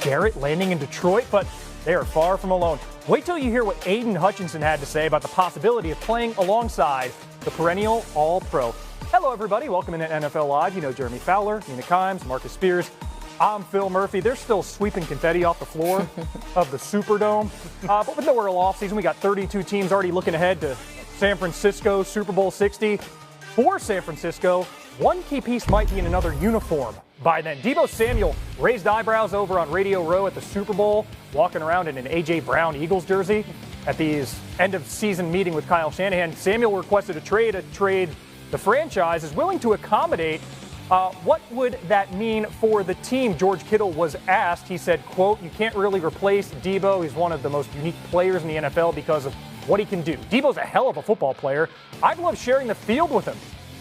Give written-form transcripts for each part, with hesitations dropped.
Garrett landing in Detroit, but they are far from alone. Wait till you hear what Aiden Hutchinson had to say about the possibility of playing alongside the perennial All-Pro. Hello, everybody. Welcome into NFL Live. You know Jeremy Fowler, Nina Kimes, Marcus Spears. I'm Phil Murphy. They're still sweeping confetti off the floor of the Superdome. But with no real offseason, we got 32 teams already looking ahead to San Francisco Super Bowl 60. For San Francisco, one key piece might be in another uniform by then. Deebo Samuel raised eyebrows over on Radio Row at the Super Bowl, walking around in an A.J. Brown Eagles jersey. At the end-of-season meeting with Kyle Shanahan, Samuel requested a trade. The franchise is willing to accommodate. What would that mean for the team? George Kittle was asked. He said, quote, "You can't really replace Deebo. He's one of the most unique players in the NFL because of what he can do. Deebo's a hell of a football player. I'd love sharing the field with him.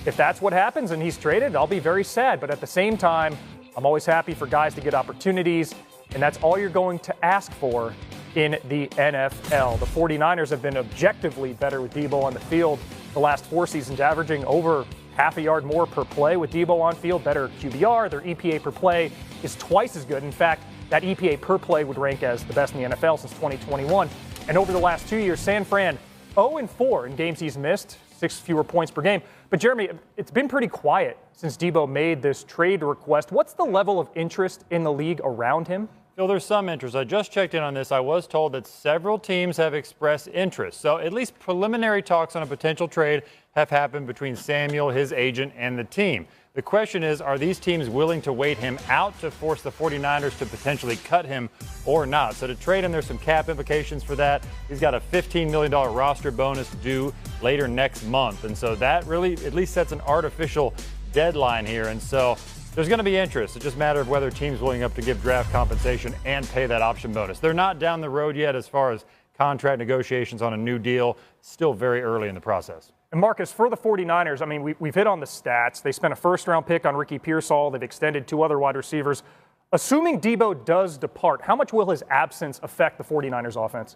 If that's what happens and he's traded, I'll be very sad. But at the same time, I'm always happy for guys to get opportunities, and that's all you're going to ask for in the NFL. The 49ers have been objectively better with Deebo on the field the last 4 seasons, averaging over half a yard more per play with Deebo on field, better QBR. Their EPA per play is twice as good. In fact, that EPA per play would rank as the best in the NFL since 2021. And over the last 2 years, San Fran 0-4 in games he's missed, 6 fewer points per game. But Jeremy, it's been pretty quiet since Deebo made this trade request. What's the level of interest in the league around him? Phil, there's some interest. I just checked in on this. I was told that several teams have expressed interest. So at least preliminary talks on a potential trade have happened between Samuel, his agent, and the team. The question is, are these teams willing to wait him out to force the 49ers to potentially cut him or not? So to trade him, there's some cap implications for that. He's got a $15 million roster bonus due later next month. And so that really at least sets an artificial deadline here. And so there's going to be interest. It's just a matter of whether teams willing up to give draft compensation and pay that option bonus. They're not down the road yet as far as contract negotiations on a new deal. Still very early in the process. And Marcus, for the 49ers, I mean, we've hit on the stats. They spent a first-round pick on Ricky Pearsall. They've extended 2 other wide receivers. Assuming Deebo does depart, how much will his absence affect the 49ers offense?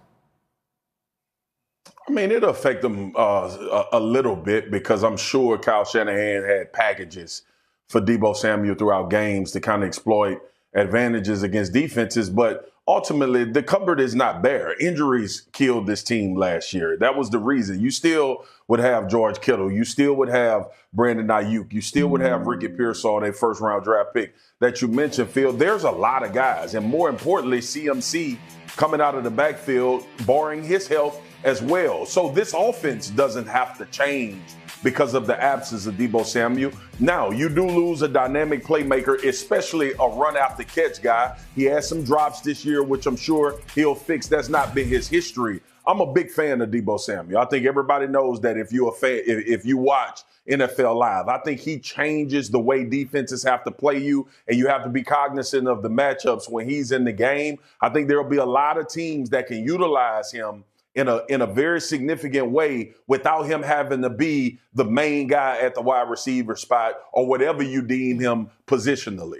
I mean, it'll affect them a little bit because I'm sure Kyle Shanahan had packages for Deebo Samuel throughout games to kind of exploit advantages against defenses. But ultimately, the cupboard is not bare. Injuries killed this team last year. That was the reason. You still would have George Kittle. You still would have Brandon Ayuk. You still would have Ricky Pearsall, their first-round draft pick that you mentioned, Phil. There's a lot of guys. And more importantly, CMC coming out of the backfield, barring his health as well. So this offense doesn't have to change because of the absence of Deebo Samuel. Now, you do lose a dynamic playmaker, especially a run-after-catch guy. He has some drops this year, which I'm sure he'll fix. That's not been his history. I'm a big fan of Deebo Samuel. I think everybody knows that if you're a fan, if you watch NFL Live, I think he changes the way defenses have to play you, and you have to be cognizant of the matchups when he's in the game. I think there'll be a lot of teams that can utilize him in a very significant way without him having to be the main guy at the wide receiver spot or whatever you deem him positionally.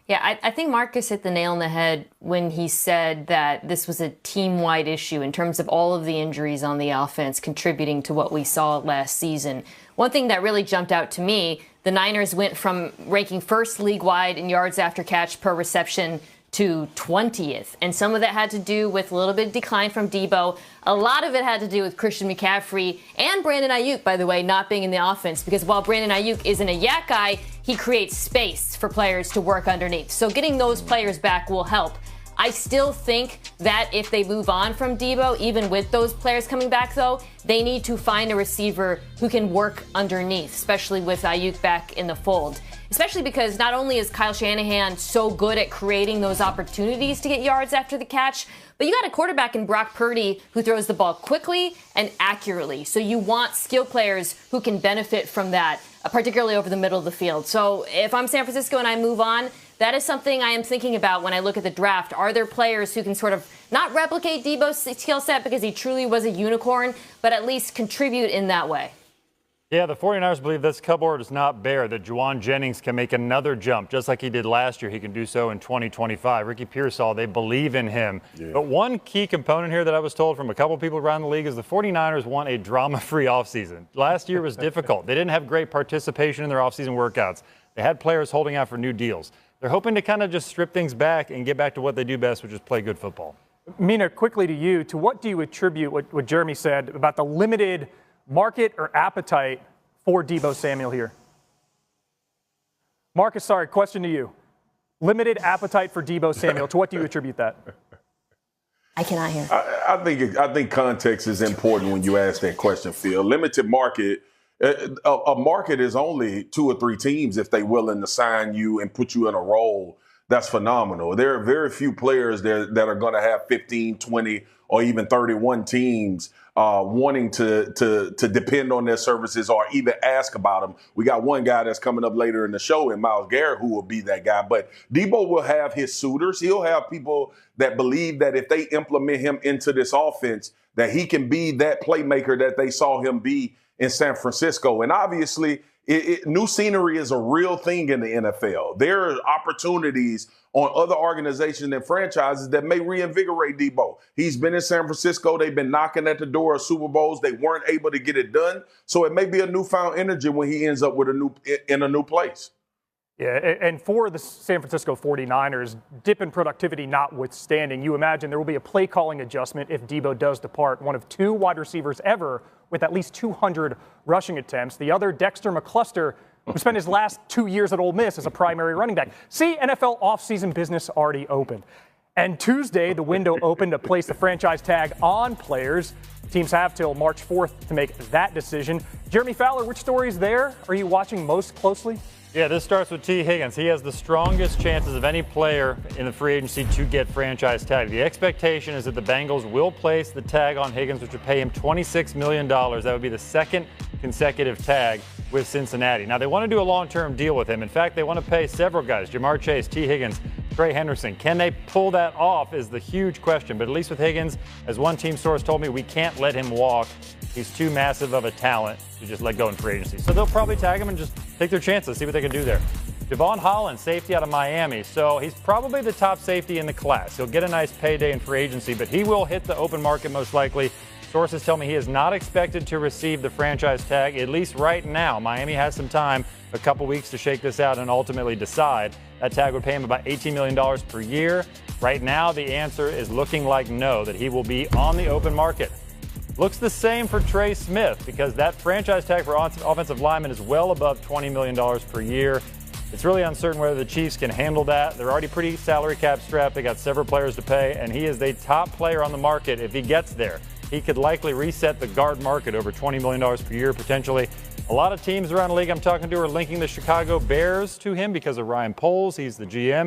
Yeah, I think Marcus hit the nail on the head when he said that this was a team-wide issue in terms of all of the injuries on the offense contributing to what we saw last season. One thing that really jumped out to me, the Niners went from ranking first league-wide in yards after catch per reception to 20th. And some of that had to do with a little bit of decline from Deebo. A lot of it had to do with Christian McCaffrey and Brandon Ayuk, by the way, not being in the offense. Because while Brandon Ayuk isn't a yak guy, he creates space for players to work underneath. So getting those players back will help. I still think that if they move on from Deebo, even with those players coming back, though, they need to find a receiver who can work underneath, especially with Ayuk back in the fold. Especially because not only is Kyle Shanahan so good at creating those opportunities to get yards after the catch, but you got a quarterback in Brock Purdy who throws the ball quickly and accurately. So you want skill players who can benefit from that, particularly over the middle of the field. So if I'm San Francisco and I move on, that is something I am thinking about when I look at the draft. Are there players who can sort of not replicate Deebo's skill set because he truly was a unicorn, but at least contribute in that way? Yeah, the 49ers believe this cupboard is not bare, that Juwan Jennings can make another jump, just like he did last year. He can do so in 2025. Ricky Pearsall, they believe in him. Yeah. But one key component here that I was told from a couple people around the league is the 49ers want a drama-free offseason. Last year was difficult. They didn't have great participation in their offseason workouts. They had players holding out for new deals. They're hoping to kind of just strip things back and get back to what they do best, which is play good football. Mina, quickly to you, to what do you attribute what Jeremy said about the limited market or appetite for Deebo Samuel here? Marcus, sorry, question to you. Limited appetite for Deebo Samuel. To what do you attribute that? I cannot hear. I think context is important when you ask that question, Phil. Limited market. A market is only 2 or 3 teams if they're willing to sign you and put you in a role. That's phenomenal. There are very few players there that are going to have 15, 20, or even 31 teams wanting to depend on their services or even ask about them. We got one guy that's coming up later in the show, and Myles Garrett, who will be that guy. But Deebo will have his suitors. He'll have people that believe that if they implement him into this offense, that he can be that playmaker that they saw him be in San Francisco. And obviously, new scenery is a real thing in the NFL. There are opportunities on other organizations and franchises that may reinvigorate Deebo. He's been in San Francisco. They've been knocking at the door of Super Bowls. They weren't able to get it done. So it may be a newfound energy when he ends up with in a new place. Yeah, and for the San Francisco 49ers, dip in productivity notwithstanding, you imagine there will be a play calling adjustment if Deebo does depart, one of 2 wide receivers ever with at least 200 rushing attempts. The other, Dexter McCluster, who spent his last 2 years at Ole Miss as a primary running back. See, NFL offseason business already opened. And Tuesday, the window opened to place the franchise tag on players. Teams have till March 4th to make that decision. Jeremy Fowler, which stories there are you watching most closely? Yeah, this starts with T. Higgins. He has the strongest chances of any player in the free agency to get franchise tag. The expectation is that the Bengals will place the tag on Higgins, which would pay him $26 million. That would be the second consecutive tag with Cincinnati. Now, they want to do a long-term deal with him. In fact, they want to pay several guys, Jamar Chase, T. Higgins, Trey Henderson. Can they pull that off is the huge question. But at least with Higgins, as one team source told me, we can't let him walk. He's too massive of a talent to just let go in free agency. So they'll probably tag him and just take their chances, see what they can do there. Devon Holland, safety out of Miami. So he's probably the top safety in the class. He'll get a nice payday in free agency, but he will hit the open market most likely. Sources tell me he is not expected to receive the franchise tag, at least right now. Miami has some time, a couple weeks to shake this out and ultimately decide. That tag would pay him about $18 million per year. Right now, the answer is looking like no, that he will be on the open market. Looks the same for Trey Smith because that franchise tag for offensive lineman is well above $20 million per year. It's really uncertain whether the Chiefs can handle that. They're already pretty salary cap strapped. They got several players to pay, and he is the top player on the market if he gets there. He could likely reset the guard market over $20 million per year potentially. A lot of teams around the league I'm talking to are linking the Chicago Bears to him because of Ryan Poles. He's the GM.